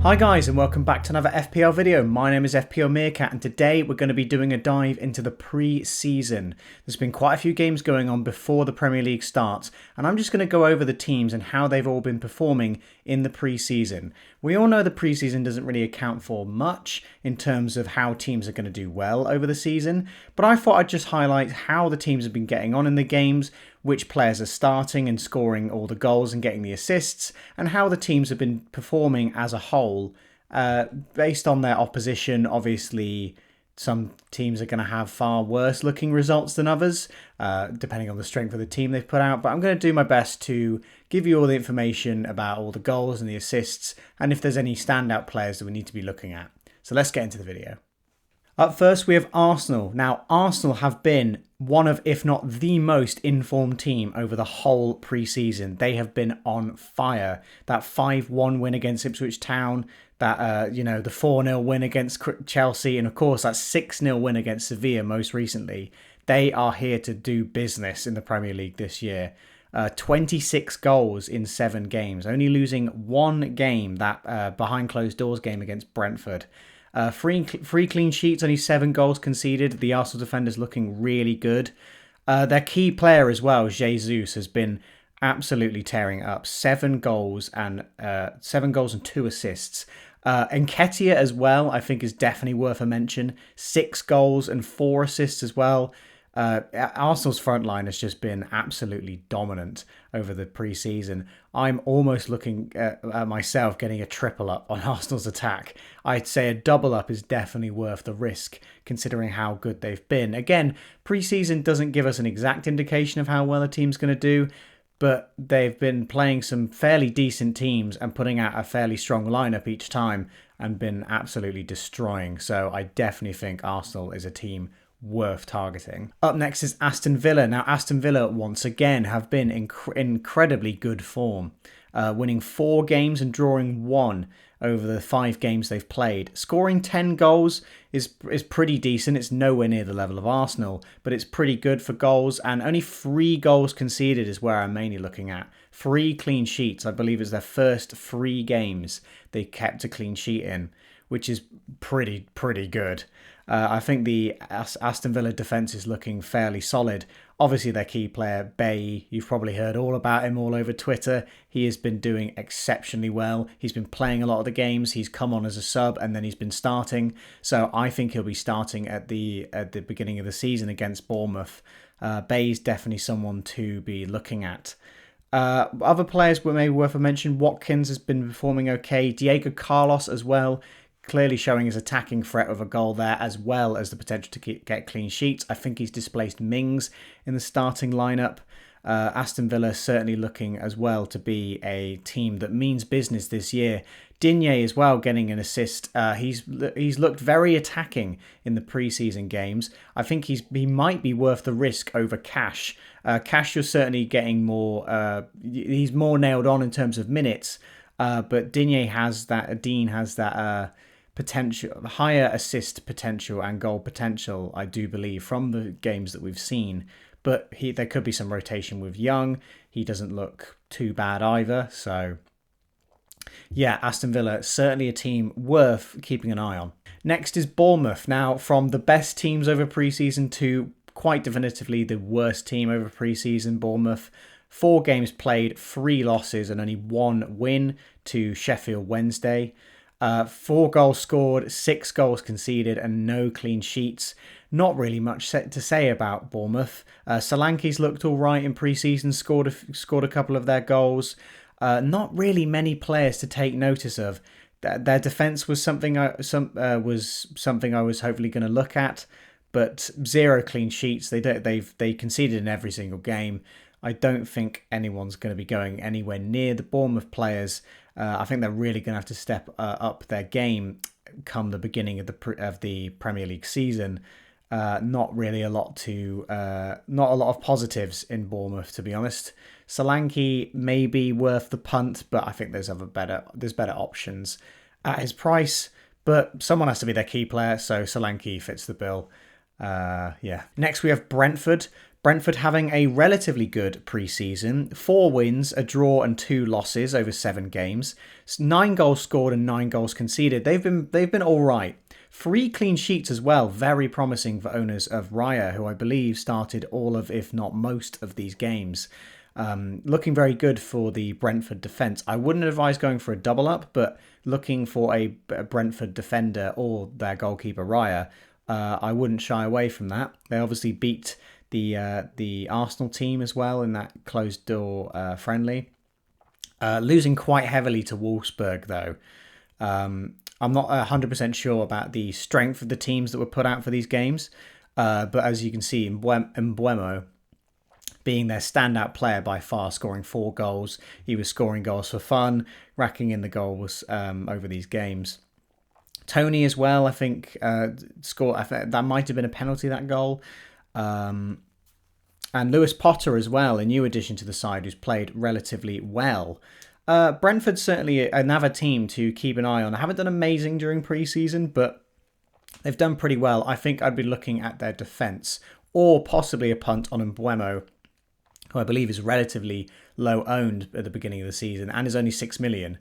Hi guys and welcome back to another FPL video. My name is FPL Meerkat and today we're going to be doing a dive into the pre-season. There's been quite a few games going on before the Premier League starts and I'm just going to go over the teams and how they've all been performing in the pre-season. We all know the pre-season doesn't really account for much in terms of how teams are going to do well over the season, but I thought I'd just highlight how the teams have been getting on in the games, which players are starting and scoring all the goals and getting the assists, and how the teams have been performing as a whole based on their opposition. Obviously, some teams are going to have far worse looking results than others, depending on the strength of the team they've put out. But I'm going to do my best to give you all the information about all the goals and the assists, and if there's any standout players that we need to be looking at. So let's get into the video. Up first, we have Arsenal. Now, Arsenal have been one of, if not the most informed team over the whole pre-season. They have been on fire. That 5-1 win against Ipswich Town, that the 4-0 win against Chelsea, and of course that 6-0 win against Sevilla most recently. They are here to do business in the Premier League this year. 26 goals in 7 games, only losing one game, that behind closed doors game against Brentford. Three clean sheets, only 7 goals conceded. The Arsenal defenders looking really good. Their key player as well, Jesus, has been absolutely tearing it up. 7 goals and 2 assists. Nketiah as well, I think, is definitely worth a mention. 6 goals and 4 assists as well. Arsenal's front line has just been absolutely dominant over the pre-season. I'm almost looking at myself getting a triple up on Arsenal's attack. I'd say a double up is definitely worth the risk, considering how good they've been. Again, pre-season doesn't give us an exact indication of how well a team's going to do, but they've been playing some fairly decent teams and putting out a fairly strong lineup each time and been absolutely destroying. So I definitely think Arsenal is a team worth targeting. Up next is Aston Villa. Now, Aston Villa once again have been incredibly good form, winning 4 games and drawing 1 over the 5 games they've played. Scoring 10 goals is pretty decent. It's nowhere near the level of Arsenal, but it's pretty good for goals, and only 3 goals conceded is where I'm mainly looking at. 3 clean sheets, I believe, is their first 3 games they kept a clean sheet in, which is pretty good. I think the Aston Villa defence is looking fairly solid. Obviously, their key player, Bailly, you've probably heard all about him all over Twitter. He has been doing exceptionally well. He's been playing a lot of the games. He's come on as a sub and then he's been starting. So I think he'll be starting at the beginning of the season against Bournemouth. Bailly's definitely someone to be looking at. Other players were maybe worth a mention. Watkins has been performing okay. Diego Carlos as well, clearly showing his attacking threat with a goal there, as well as the potential to get clean sheets. I think he's displaced Mings in the starting lineup. Aston Villa certainly looking as well to be a team that means business this year. Digne as well getting an assist. He's looked very attacking in the pre-season games. I think he might be worth the risk over Cash. Cash, you're certainly getting more. He's more nailed on in terms of minutes, but Digne has that potential, higher assist potential and goal potential, I do believe, from the games that we've seen. But there could be some rotation with Young. He doesn't look too bad either. So yeah, Aston Villa, certainly a team worth keeping an eye on. Next is Bournemouth. Now, from the best teams over pre-season to quite definitively the worst team over pre-season, Bournemouth. 4 games played, 3 losses and only 1 win to Sheffield Wednesday. 4 goals scored, 6 goals conceded, and no clean sheets. Not really much to say about Bournemouth. Solanke's looked all right in pre-season, scored a couple of their goals. Not really many players to take notice of. Their defence was something I was hopefully going to look at, but 0 clean sheets. They conceded in every single game. I don't think anyone's going to be going anywhere near the Bournemouth players. I think they're really going to have to step up their game come the beginning of the Premier League season. Not really not a lot of positives in Bournemouth, to be honest. Solanke may be worth the punt, but I think there's better options at his price. But someone has to be their key player, so Solanke fits the bill. Yeah. Next we have Brentford. Brentford having a relatively good pre-season, 4 wins, a draw and 2 losses over 7 games, 9 goals scored and 9 goals conceded. They've been all right. 3 clean sheets as well, very promising for owners of Raya, who I believe started all of, if not most of these games. Looking very good for the Brentford defence. I wouldn't advise going for a double up, but looking for a Brentford defender or their goalkeeper Raya, I wouldn't shy away from that. They obviously beat the Arsenal team as well in that closed door friendly. Losing quite heavily to Wolfsburg though. I'm not 100% sure about the strength of the teams that were put out for these games, but as you can see, Mbeumo being their standout player by far, scoring 4 goals. He was scoring goals for fun, racking in the goals over these games. Tony as well, I think, scored. I think that might have been a penalty, that goal. And Lewis Potter as well, a new addition to the side who's played relatively well. Brentford's certainly another team to keep an eye on. I haven't done amazing during pre-season, but they've done pretty well. I think I'd be looking at their defence or possibly a punt on Mbeumo, who I believe is relatively low owned at the beginning of the season and is only 6 million.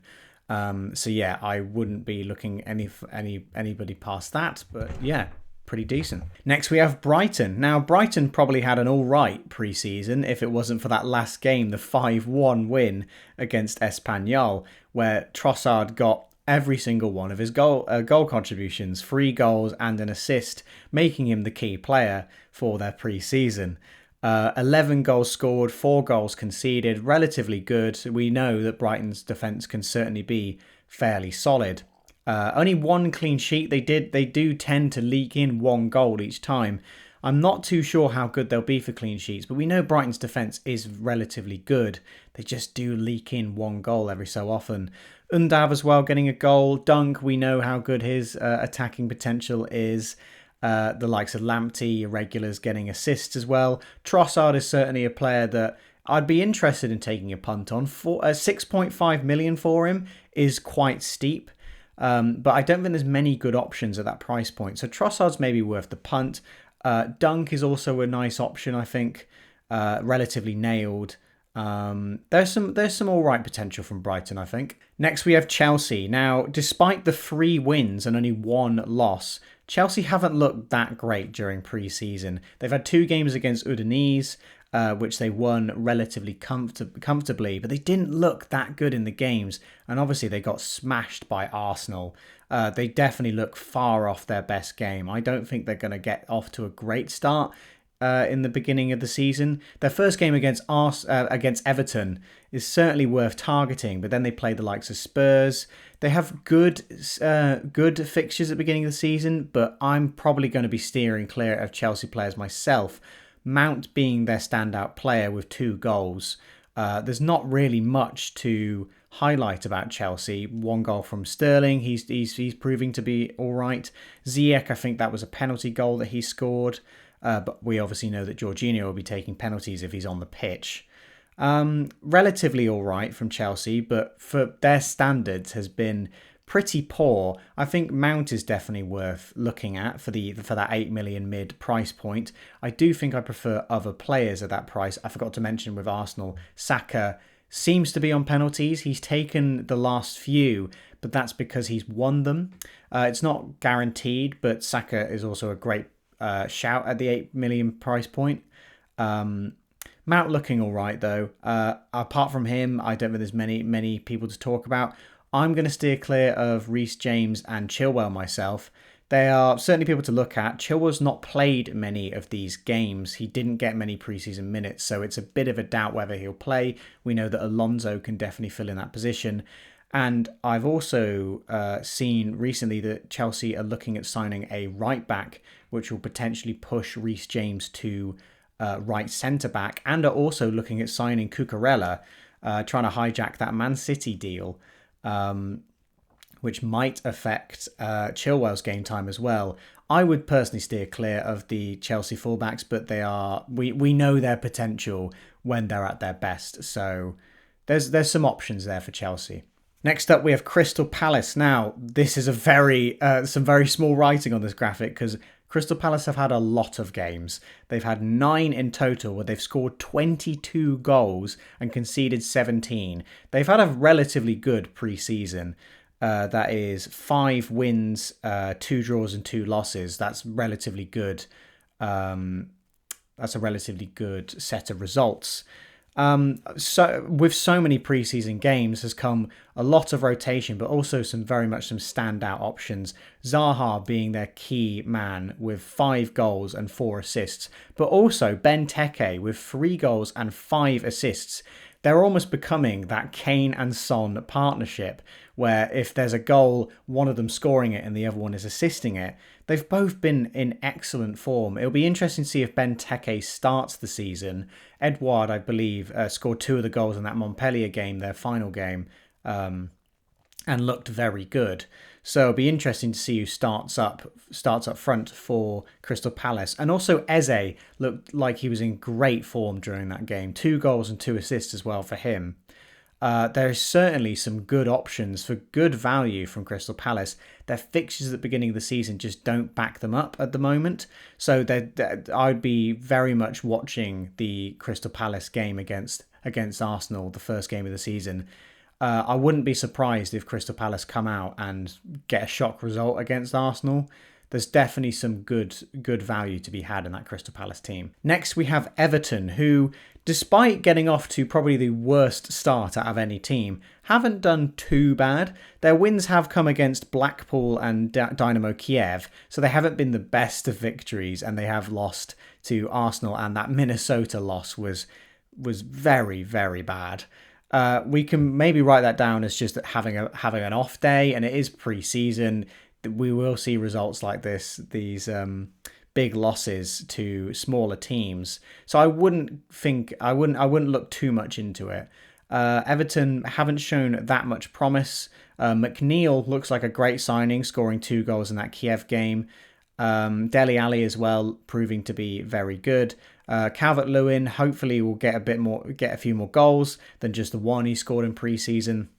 So yeah, I wouldn't be looking anybody past that, but yeah, pretty decent. Next we have Brighton. Now Brighton probably had an all right pre-season if it wasn't for that last game, the 5-1 win against Espanyol, where Trossard got every single one of his goal contributions, 3 goals and an assist, making him the key player for their pre-season. 11 goals scored, 4 goals conceded, relatively good. We know that Brighton's defence can certainly be fairly solid. Only 1 clean sheet. They do tend to leak in 1 goal each time. I'm not too sure how good they'll be for clean sheets, but we know Brighton's defence is relatively good. They just do leak in 1 goal every so often. Undav as well getting a goal. Dunk, we know how good his attacking potential is. The likes of Lamptey, irregulars getting assists as well. Trossard is certainly a player that I'd be interested in taking a punt on. 6.5 million for him is quite steep, but I don't think there's many good options at that price point. So Trossard's maybe worth the punt. Dunk is also a nice option, I think, relatively nailed. There's some all right potential from Brighton, I think. Next we have Chelsea. Now, despite the 3 wins and only 1 loss, Chelsea haven't looked that great during pre-season. They've had 2 games against Udinese, which they won relatively comfortably, but they didn't look that good in the games. And obviously they got smashed by Arsenal. They definitely look far off their best game. I don't think they're going to get off to a great start in the beginning of the season. Their first game against Everton is certainly worth targeting, but then they play the likes of Spurs. They have good fixtures at the beginning of the season, but I'm probably going to be steering clear of Chelsea players myself. Mount being their standout player with 2 goals. There's not really much to highlight about Chelsea. 1 goal from Sterling. He's proving to be all right. Ziyech, I think that was a penalty goal that he scored. But we obviously know that Jorginho will be taking penalties if he's on the pitch. Relatively all right from Chelsea, but for their standards has been pretty poor. I think Mount is definitely worth looking at for that 8 million mid price point. I do think I prefer other players at that price. I forgot to mention with Arsenal, Saka seems to be on penalties. He's taken the last few, but that's because he's won them. It's not guaranteed, but Saka is also a great shout at the 8 million price point. Mount looking all right though. Apart from him, I don't think there's many people to talk about. I'm going to steer clear of Reece James and Chilwell myself. They are certainly people to look at. Chilwell's not played many of these games. He didn't get many preseason minutes, so it's a bit of a doubt whether he'll play. We know that Alonso can definitely fill in that position. And I've also seen recently that Chelsea are looking at signing a right back, which will potentially push Reece James to right centre back, and are also looking at signing Cucurella, trying to hijack that Man City deal, which might affect Chilwell's game time as well. I would personally steer clear of the Chelsea fullbacks, but we know their potential when they're at their best. So there's some options there for Chelsea. Next up, we have Crystal Palace. Now, this is some very small writing on this graphic because Crystal Palace have had a lot of games. They've had 9 in total where they've scored 22 goals and conceded 17. They've had a relatively good pre-season. That is 5 wins, 2 draws and 2 losses. That's relatively good. That's a relatively good set of results. So with so many preseason games has come a lot of rotation, but also some standout options. Zaha being their key man with 5 goals and 4 assists, but also Benteke with 3 goals and 5 assists. They're almost becoming that Kane and Son partnership, where if there's a goal, one of them scoring it and the other one is assisting it. They've both been in excellent form. It'll be interesting to see if Benteke starts the season. Edouard, I believe, scored 2 of the goals in that Montpellier game, their final game, and looked very good. So it'll be interesting to see who starts up front for Crystal Palace. And also Eze looked like he was in great form during that game. 2 goals and 2 assists as well for him. There is certainly some good options for good value from Crystal Palace. Their fixtures at the beginning of the season just don't back them up at the moment. So I'd be very much watching the Crystal Palace game against Arsenal, the first game of the season. I wouldn't be surprised if Crystal Palace come out and get a shock result against Arsenal. There's definitely some good value to be had in that Crystal Palace team. Next, we have Everton, who, despite getting off to probably the worst start out of any team, haven't done too bad. Their wins have come against Blackpool and Dynamo Kiev, so they haven't been the best of victories, and they have lost to Arsenal, and that Minnesota loss was very, very bad. We can maybe write that down as just having an off day, and it is pre-season. We will see results like this, these big losses to smaller teams. So I wouldn't look too much into it. Everton haven't shown that much promise. McNeil looks like a great signing, scoring 2 goals in that Kiev game. Dele Alli as well, proving to be very good. Calvert-Lewin hopefully will get a few more goals than just the one he scored in pre-season.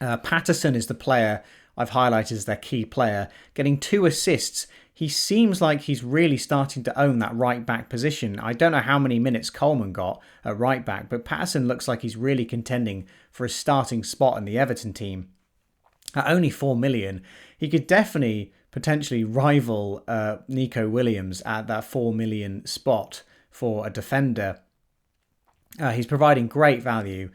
Patterson is the player I've highlighted as their key player, getting 2 assists. He seems like he's really starting to own that right back position. I don't know how many minutes Coleman got at right back, but Patterson looks like he's really contending for a starting spot in the Everton team. At only 4 million, he could definitely potentially rival Nico Williams at that 4 million spot for a defender. He's providing great value.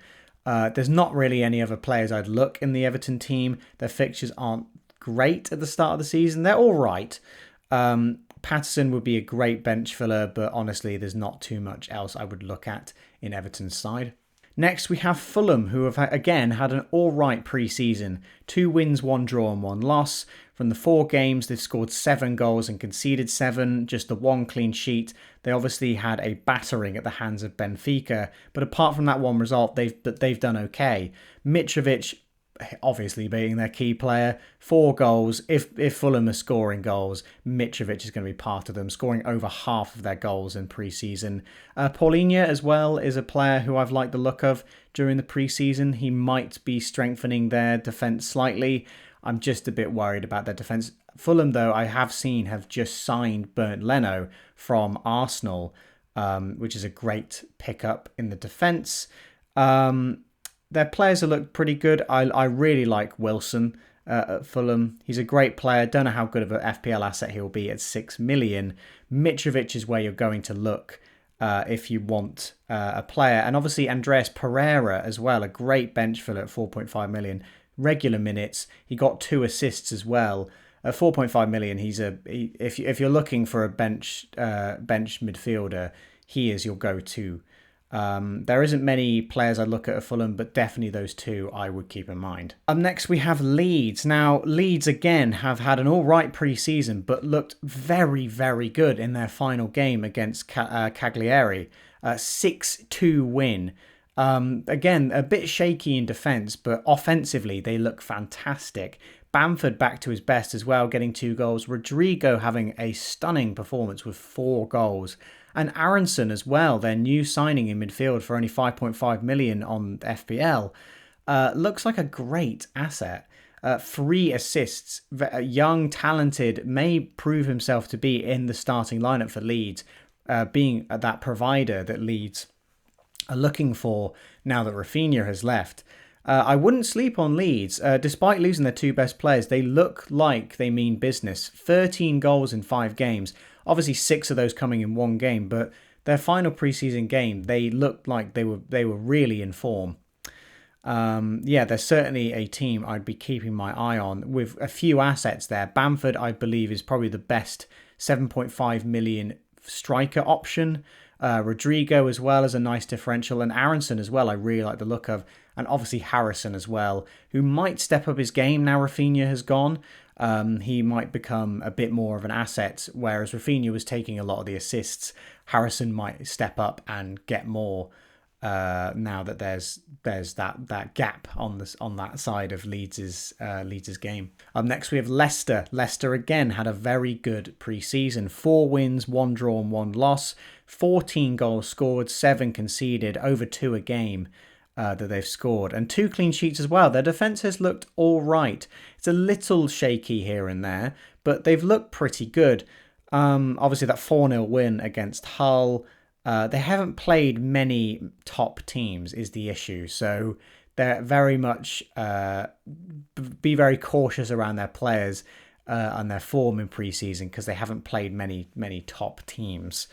There's not really any other players I'd look in the Everton team. Their fixtures aren't great at the start of the season. They're all right. Patterson would be a great bench filler, but honestly, there's not too much else I would look at in Everton's side. Next, we have Fulham, who have again had an all-right pre-season. 2 wins, 1 draw and 1 loss. From the 4 games, they've scored 7 goals and conceded 7, just the 1 clean sheet. They obviously had a battering at the hands of Benfica, but apart from that one result, they've done okay. Mitrovic, obviously being their key player, 4 goals. If Fulham are scoring goals, Mitrovic is going to be part of them, scoring over half of their goals in pre-season. Paulinho as well is a player who I've liked the look of during the pre-season. He might be strengthening their defence slightly. I'm just a bit worried about their defence. Fulham, though, I have seen have just signed Bernd Leno from Arsenal, which is a great pickup in the defence. Their players have looked pretty good. I really like Wilson at Fulham. He's a great player. Don't know how good of an FPL asset he'll be at 6 million. Mitrovic is where you're going to look if you want a player. And obviously Andreas Pereira as well, a great bench filler at 4.5 million. Regular minutes. He got 2 assists as well. At 4.5 million, if you're looking for a bench midfielder, he is your go-to. There isn't many players I'd look at Fulham, but definitely those 2 I would keep in mind. Up next, we have Leeds. Now, Leeds, again, have had an all-right pre-season, but looked very, very good in their final game against Cagliari. 6-2 win. Again, a bit shaky in defence, but offensively, they look fantastic. Bamford back to his best as well, getting 2 goals. Rodrigo having a stunning performance with 4 goals. And Aronson as well, their new signing in midfield for only 5.5 million on FPL, looks like a great asset. 3 assists. Young, talented, may prove himself to be in the starting lineup for Leeds, being that provider that Leeds are looking for now that Rafinha has left. I wouldn't sleep on Leeds. Despite losing their 2 best players, they look like they mean business. 13 goals in 5 games. Obviously 6 of those coming in 1 game, but their final preseason game, they looked like they were really in form. They're certainly a team I'd be keeping my eye on with a few assets there. Bamford, I believe, is probably the best 7.5 million striker option. Rodrigo as well as a nice differential, and Aronson as well I really like the look of, and obviously Harrison as well, who might step up his game now Rafinha has gone. He might become a bit more of an asset, whereas Rafinha was taking a lot of the assists. Harrison might step up and get more now that there's that gap on that side of Leeds' game. Next we have Leicester. Leicester again had a very good pre-season. 4 wins, 1 draw and 1 loss. 14 goals scored, 7 conceded, over 2 a game that they've scored, and 2 clean sheets as well. Their defence has looked all right. It's a little shaky here and there, but they've looked pretty good. Obviously that 4-0 win against Hull. They haven't played many top teams is the issue, so they're very much be very cautious around their players and their form in pre-season because they haven't played many top teams.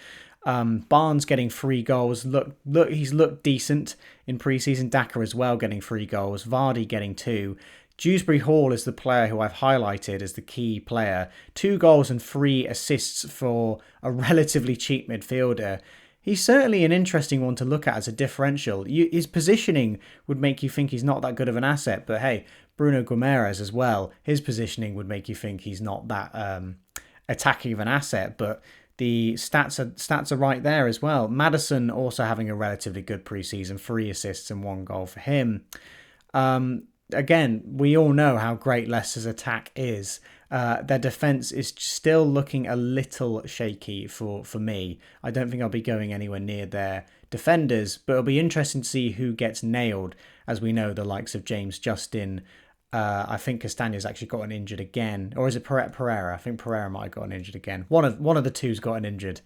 Barnes getting 3 goals. Look, he's looked decent in pre-season. Daka as well getting 3 goals. Vardy getting 2. Dewsbury Hall is the player who I've highlighted as the key player. 2 goals and 3 assists for a relatively cheap midfielder. He's certainly an interesting one to look at as a differential. His positioning would make you think he's not that good of an asset, but hey, Bruno Guimaraes as well, his positioning would make you think he's not that attacking of an asset, but the stats are right there as well. Maddison also having a relatively good preseason, 3 assists and 1 goal for him. Again, we all know how great Leicester's attack is. Their defence is still looking a little shaky for me. I don't think I'll be going anywhere near their defenders, but it'll be interesting to see who gets nailed. As we know, the likes of James Justin, I think Castaña's actually gotten injured again, or is it Pereira? I think Pereira might have gotten injured again. One of the two's gotten injured.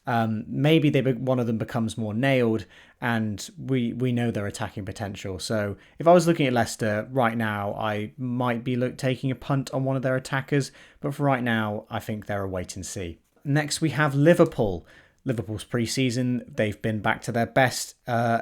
Maybe one of them becomes more nailed, and we know their attacking potential. So if I was looking at Leicester right now, I might be taking a punt on one of their attackers, but for right now, I think they're a wait and see. Next, we have Liverpool. Liverpool's pre-season, they've been back to their best,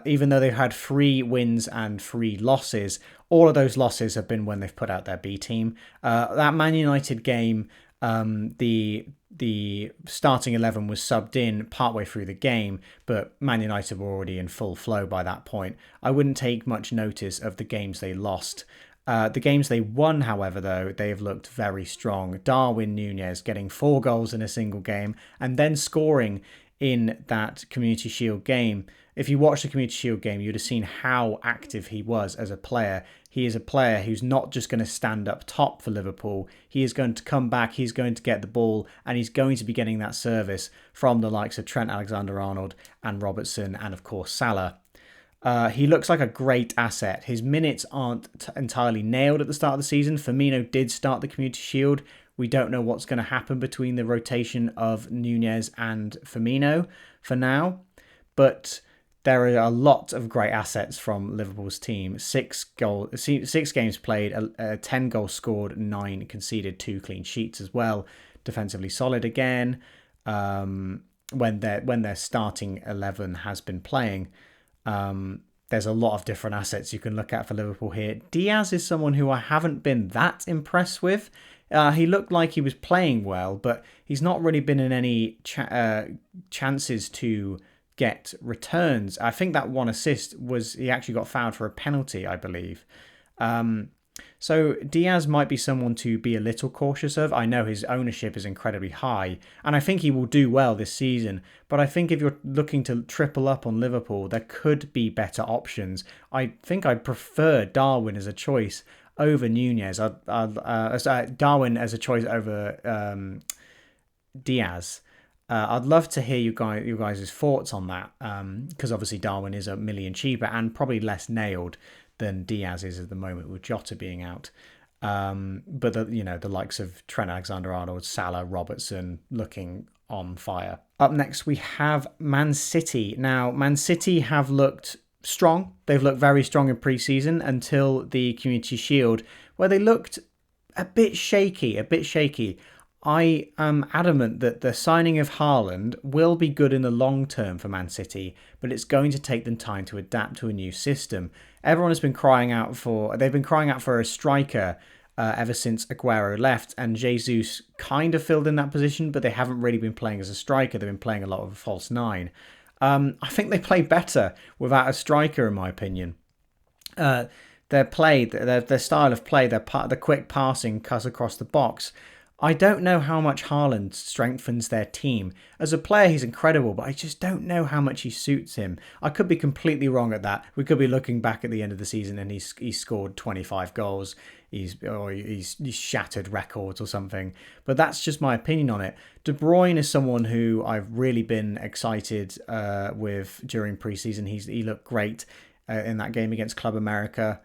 even though they've had 3 wins and 3 losses. All of those losses have been when they've put out their B team. That Man United game, the starting 11 was subbed in partway through the game, but Man United were already in full flow by that point. I wouldn't take much notice of the games they lost. The games they won, however, though, they have looked very strong. Darwin Núñez getting 4 goals in a single game and then scoring in that Community Shield game. If you watched the Community Shield game, you'd have seen how active he was as a player. He is a player who's not just going to stand up top for Liverpool. He is going to come back, he's going to get the ball, and he's going to be getting that service from the likes of Trent Alexander-Arnold and Robertson and, of course, Salah. He looks like a great asset. His minutes aren't entirely nailed at the start of the season. Firmino did start the Community Shield. We don't know what's going to happen between the rotation of Núñez and Firmino for now, but there are a lot of great assets from Liverpool's team. 6 games played, 10 goals scored, 9 conceded, 2 clean sheets as well. Defensively solid again. When their starting 11 has been playing, there's a lot of different assets you can look at for Liverpool here. Diaz is someone who I haven't been that impressed with. He looked like he was playing well, but he's not really been in any chances to get returns. I think that 1 assist was he actually got fouled for a penalty, I believe. So Diaz might be someone to be a little cautious of. I know his ownership is incredibly high, and I think he will do well this season. But I think if you're looking to triple up on Liverpool, there could be better options. I think I'd prefer Darwin as a choice over Núñez. Darwin as a choice over Diaz. I'd love to hear you guys' thoughts on that, because obviously Darwin is $1 million cheaper and probably less nailed than Diaz is at the moment with Jota being out. But the likes of Trent Alexander-Arnold, Salah, Robertson looking on fire. Up next, we have Man City. Now, Man City have looked strong. They've looked very strong in pre-season until the Community Shield, where they looked a bit shaky. I am adamant that the signing of Haaland will be good in the long term for Man City, but it's going to take them time to adapt to a new system. Everyone has been crying out for a striker ever since Aguero left, and Jesus kind of filled in that position, but they haven't really been playing as a striker. They've been playing a lot of a false nine. I think they play better without a striker, in my opinion. Their play, their style of play, the quick passing cuts across the box. I don't know how much Haaland strengthens their team. As a player, he's incredible, but I just don't know how much he suits him. I could be completely wrong at that. We could be looking back at the end of the season and he's scored 25 goals. He's shattered records or something. But that's just my opinion on it. De Bruyne is someone who I've really been excited with during preseason. He looked great in that game against Club America.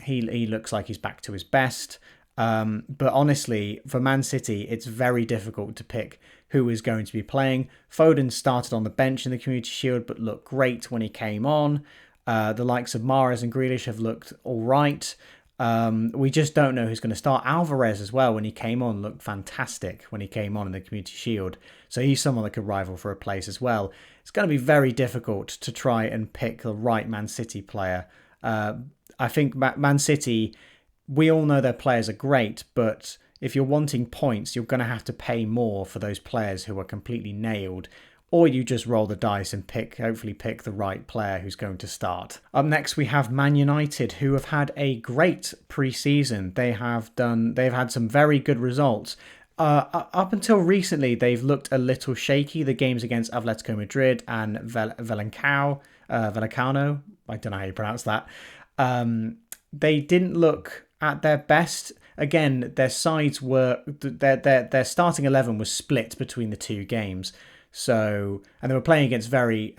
He looks like he's back to his best. But honestly, for Man City, it's very difficult to pick who is going to be playing. Foden started on the bench in the Community Shield, but looked great when he came on. The likes of Mahrez and Grealish have looked all right. We just don't know who's going to start. Alvarez as well, when he came on, looked fantastic when he came on in the Community Shield. So he's someone that could rival for a place as well. It's going to be very difficult to try and pick the right Man City player. I think Man City, we all know their players are great, but if you're wanting points, you're going to have to pay more for those players who are completely nailed, or you just roll the dice and hopefully pick the right player who's going to start. Up next, we have Man United, who have had a great pre-season. They've had some very good results. Up until recently, they've looked a little shaky. The games against Atletico Madrid and Valencano, I don't know how you pronounce that. They didn't look at their best. Again, their sides were their starting 11 was split between the two games. So, and they were playing against very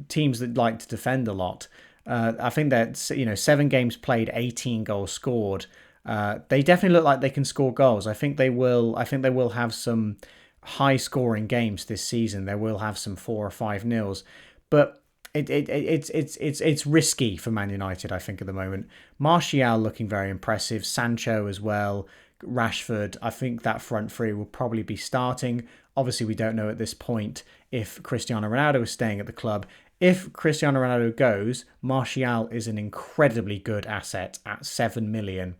teams that like to defend a lot. I think that 7 games played, 18 goals scored. They definitely look like they can score goals. I think they will have some high scoring games this season. They will have some 4 or 5 nils, but it's risky for Man United, I think, at the moment. Martial looking very impressive. Sancho as well. Rashford. I think that front three will probably be starting. Obviously, we don't know at this point if Cristiano Ronaldo is staying at the club. If Cristiano Ronaldo goes, Martial is an incredibly good asset at 7 million.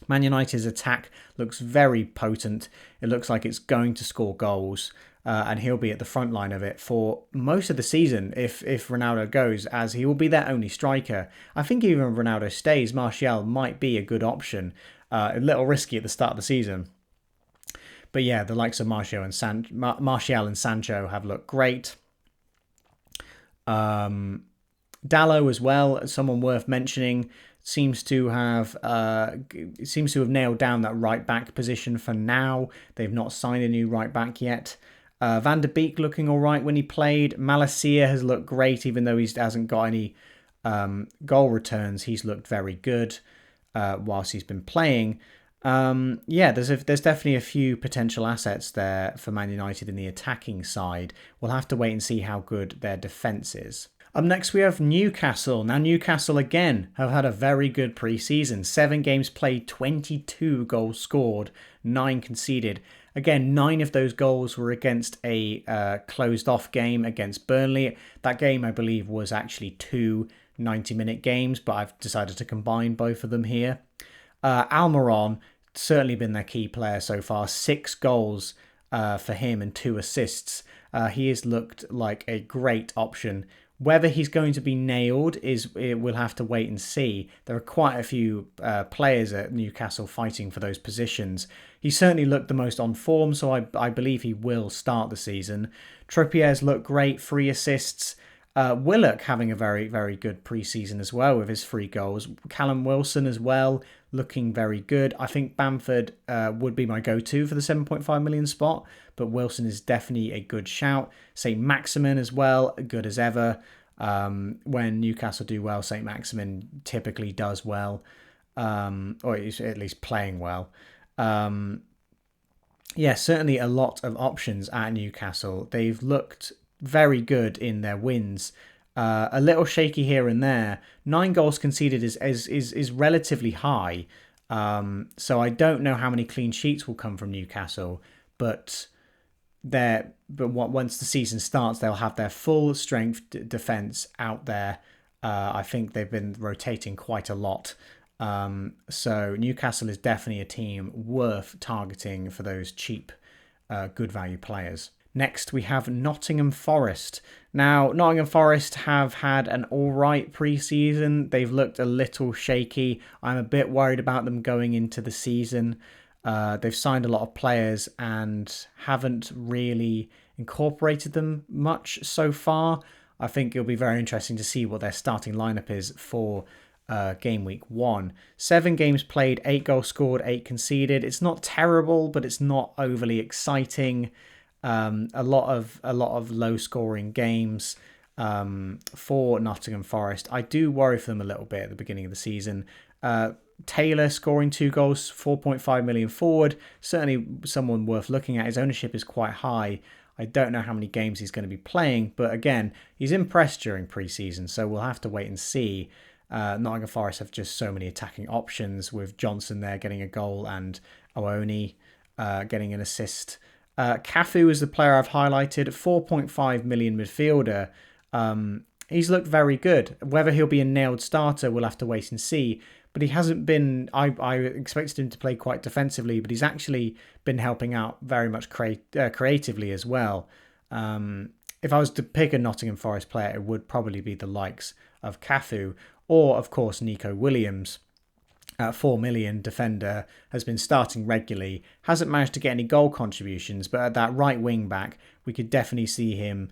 Man United's attack looks very potent. It looks like it's going to score goals. And he'll be at the front line of it for most of the season if Ronaldo goes, as he will be their only striker. I think even if Ronaldo stays, Martial might be a good option. A little risky at the start of the season. But yeah, the likes of Martial and Sancho have looked great. Dalot as well, someone worth mentioning, seems to have nailed down that right back position for now. They've not signed a new right back yet. Van der Beek looking all right when he played. Malacia has looked great, even though he hasn't got any goal returns. He's looked very good whilst he's been playing. There's definitely a few potential assets there for Man United in the attacking side. We'll have to wait and see how good their defence is. Up next, we have Newcastle. Now, Newcastle, again, have had a very good pre-season. 7 games played, 22 goals scored, 9 conceded. Again, 9 of those goals were against a closed-off game against Burnley. That game, I believe, was actually 2 90-minute games, but I've decided to combine both of them here. Almiron, certainly been their key player so far. 6 goals for him and 2 assists. He has looked like a great option. Whether he's going to be nailed we'll have to wait and see. There are quite a few players at Newcastle fighting for those positions. He certainly looked the most on form, so I believe he will start the season. Trippier's looked great, 3 assists. Willock having a very, very good pre-season as well with his 3 goals. Callum Wilson as well, looking very good. I think Bamford would be my go-to for the 7.5 million spot, but Wilson is definitely a good shout. St. Maximin as well, good as ever. When Newcastle do well, St. Maximin typically does well. or he's at least playing well. Yeah, certainly a lot of options at Newcastle. They've looked very good in their wins. A little shaky here and there. 9 goals conceded is relatively high. So I don't know how many clean sheets will come from Newcastle, but once the season starts, they'll have their full strength defense out there. I think they've been rotating quite a lot. So Newcastle is definitely a team worth targeting for those cheap, good value players. Next, we have Nottingham Forest. Now, Nottingham Forest have had an alright pre-season. They've looked a little shaky. I'm a bit worried about them going into the season. They've signed a lot of players and haven't really incorporated them much so far. I think it'll be very interesting to see what their starting lineup is for game week 1. 7 games played, 8 goals scored, 8 conceded. It's not terrible, but it's not overly exciting. A lot of low scoring games for Nottingham Forest. I do worry for them a little bit at the beginning of the season. Taylor scoring 2 goals, 4.5 million forward. Certainly someone worth looking at. His ownership is quite high. I don't know how many games he's going to be playing, but again, he's impressed during pre-season, so we'll have to wait and see. Nottingham Forest have just so many attacking options, with Johnson there getting a goal and Owoni getting an assist. Cafu is the player I've highlighted, 4.5 million midfielder. He's looked very good. Whether he'll be a nailed starter, we'll have to wait and see. But he hasn't been... I expected him to play quite defensively, but he's actually been helping out very much creatively as well. If I was to pick a Nottingham Forest player, it would probably be the likes of Cafu, or of course Nico Williams. 4 million defender, has been starting regularly, hasn't managed to get any goal contributions, but at that right wing back, we could definitely see him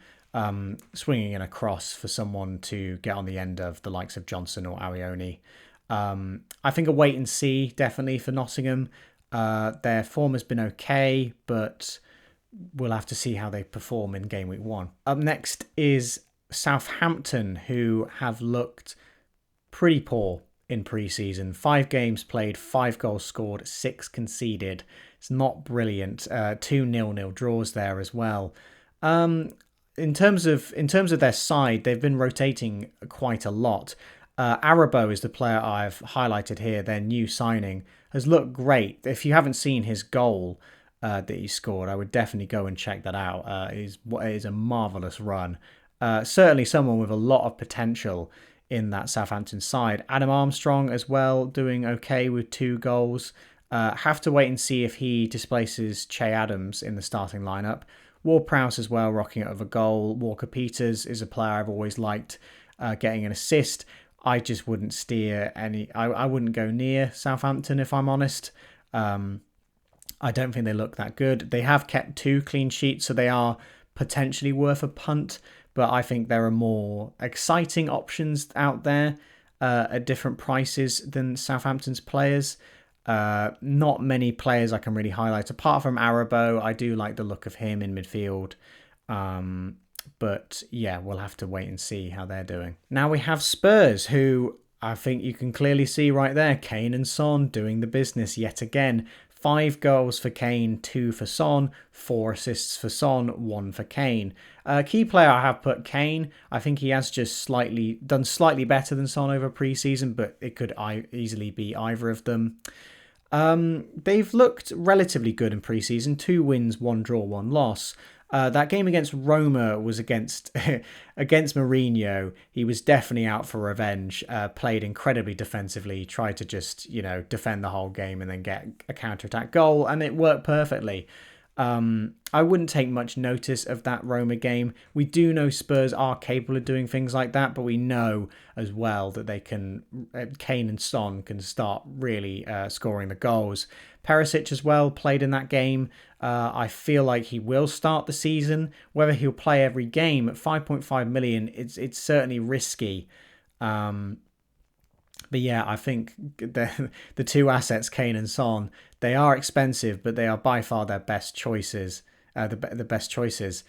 swinging in a cross for someone to get on the end of, the likes of Johnson or Owoni. I think a wait and see definitely for Nottingham. Their form has been okay, but we'll have to see how they perform in game week 1. Up next is Southampton, who have looked pretty poor in pre-season. 5 games played, 5 goals scored, 6 conceded. It's not brilliant. 2 0-0 draws there as well. In terms of their side, they've been rotating quite a lot. Arabo is the player I've highlighted here. Their new signing has looked great. If you haven't seen his goal that he scored, I would definitely go and check that out. It is a marvellous run. Certainly someone with a lot of potential in that Southampton side. Adam Armstrong as well, doing okay with 2 goals. Have to wait and see if he displaces Che Adams in the starting lineup. Ward-Prowse as well, rocking out of a goal. Walker-Peters is a player I've always liked, getting an assist. I just wouldn't steer any... I wouldn't go near Southampton, if I'm honest. I don't think they look that good. They have kept 2 clean sheets, so they are potentially worth a punt, but I think there are more exciting options out there at different prices than Southampton's players. Not many players I can really highlight. Apart from Arabo, I do like the look of him in midfield. But yeah, we'll have to wait and see how they're doing. Now we have Spurs, who I think you can clearly see right there. Kane and Son doing the business yet again. 5 goals for Kane, 2 for Son, 4 assists for Son, 1 for Kane. Key player I have put Kane. I think he has just done slightly better than Son over pre-season, but it could easily be either of them. They've looked relatively good in pre-season. 2 wins, 1 draw, 1 loss. That game against Roma was against Mourinho. He was definitely out for revenge. Played incredibly defensively. Tried to just defend the whole game and then get a counter-attack goal, and it worked perfectly. I wouldn't take much notice of that Roma game. We do know Spurs are capable of doing things like that, but we know as well that they can. Kane and Son can start really scoring the goals. Perisic as well played in that game. I feel like he will start the season. Whether he'll play every game at 5.5 million, it's certainly risky. But yeah, I think the 2 assets, Kane and Son, they are expensive, but they are by far their best choices. The best choices.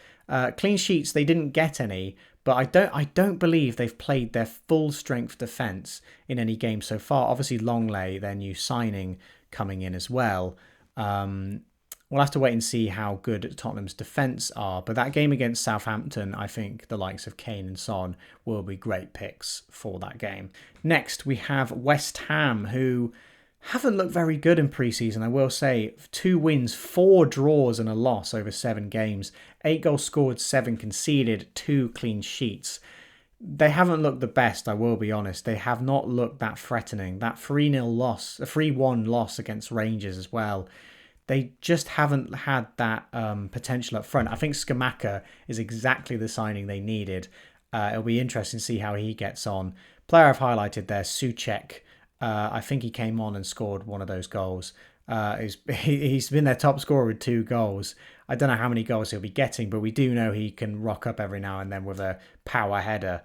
Clean sheets, they didn't get any, but I don't believe they've played their full strength defence in any game so far. Obviously, Longley, their new signing, coming in as well. We'll have to wait and see how good Tottenham's defence are. But that game against Southampton, I think the likes of Kane and Son will be great picks for that game. Next, we have West Ham, who haven't looked very good in pre-season, I will say. 2 wins, 4 draws and a loss over 7 games. 8 goals scored, 7 conceded, 2 clean sheets. They haven't looked the best, I will be honest. They have not looked that threatening. That 3-0 loss, a 3-1 loss against Rangers as well. They just haven't had that potential up front. I think Scamacca is exactly the signing they needed. It'll be interesting to see how he gets on. Player I've highlighted there, Soucek. I think he came on and scored one of those goals. He's been their top scorer with 2 goals. I don't know how many goals he'll be getting, but we do know he can rock up every now and then with a power header.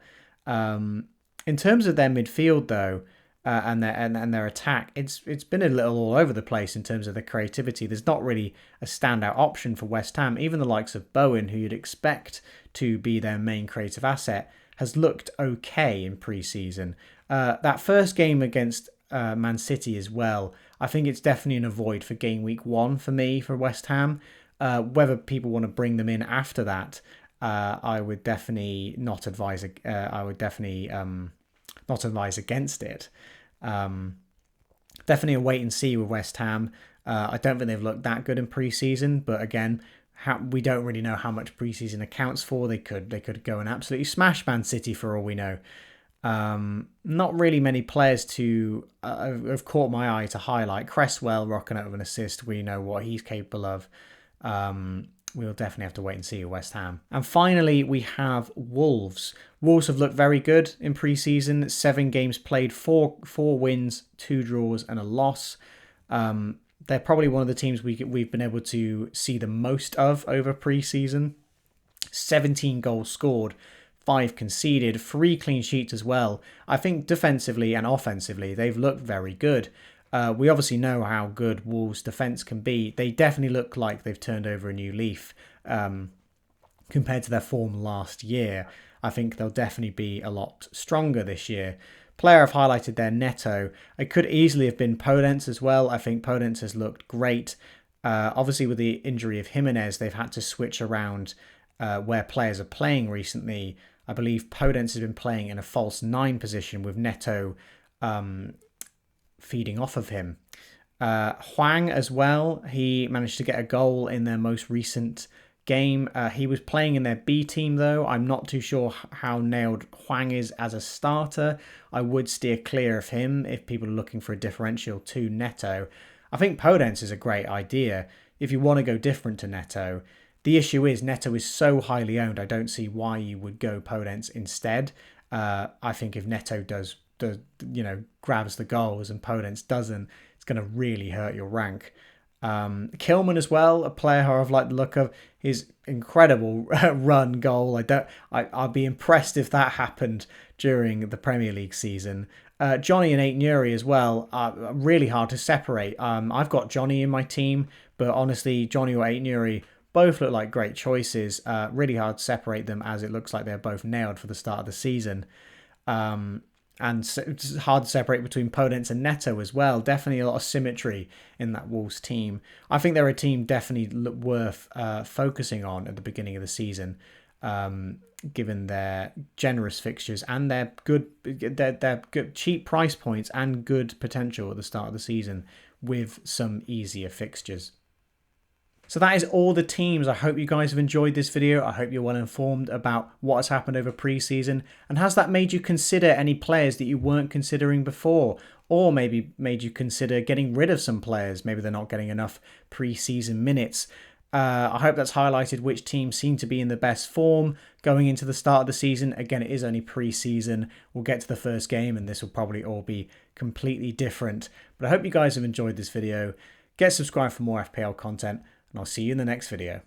In terms of their midfield, though, and their attack, it's been a little all over the place in terms of the creativity. There's not really a standout option for West Ham. Even the likes of Bowen, who you'd expect to be their main creative asset, has looked okay in pre-season. That first game against Man City as well, I think it's definitely an avoid for game week 1 for me, for West Ham. Whether people want to bring them in after that, I would definitely not advise. Not advise against it. Definitely a wait and see with West Ham. I don't think they've looked that good in pre-season, but again, we don't really know how much pre-season accounts for. They could go and absolutely smash Man City for all we know. Not really many players to have caught my eye to highlight. Cresswell rocking out with an assist. We know what he's capable of. We'll definitely have to wait and see with West Ham. And finally, we have Wolves. Wolves have looked very good in pre-season. 7 games played, 4 wins, 2 draws and a loss. They're probably one of the teams we've been able to see the most of over pre-season. 17 goals scored, 5 conceded, 3 clean sheets as well. I think defensively and offensively, they've looked very good. We obviously know how good Wolves' defence can be. They definitely look like they've turned over a new leaf compared to their form last year. I think they'll definitely be a lot stronger this year. Player I've highlighted there, Neto. It could easily have been Podence as well. I think Podence has looked great. Obviously, with the injury of Jimenez, they've had to switch around where players are playing recently. I believe Podence has been playing in a false 9 position with Neto feeding off of him. Hwang as well. He managed to get a goal in their most recent game. He was playing in their B team though. I'm not too sure how nailed Hwang is as a starter. I would steer clear of him if people are looking for a differential to Neto. I think Podence is a great idea if you want to go different to Neto. The issue is Neto is so highly owned. I don't see why you would go Podence instead. I think if Neto does grabs the goals and Podence doesn't, it's going to really hurt your rank. Kilman as well, a player who I've liked the look of. His incredible run goal. I'd be impressed if that happened during the Premier League season. Johnny and Aït-Nouri as well are really hard to separate. I've got Johnny in my team, but honestly, Johnny or Aït-Nouri both look like great choices. Really hard to separate them as it looks like they're both nailed for the start of the season. And it's hard to separate between Podence and Neto as well. Definitely a lot of symmetry in that Wolves team. I think they're a team definitely worth focusing on at the beginning of the season, given their generous fixtures and their good cheap price points and good potential at the start of the season with some easier fixtures. So that is all the teams. I hope you guys have enjoyed this video. I hope you're well informed about what has happened over pre-season. And has that made you consider any players that you weren't considering before? Or maybe made you consider getting rid of some players? Maybe they're not getting enough pre-season minutes. I hope that's highlighted which teams seem to be in the best form going into the start of the season. Again, it is only pre-season. We'll get to the first game and this will probably all be completely different. But I hope you guys have enjoyed this video. Get subscribed for more FPL content. And I'll see you in the next video.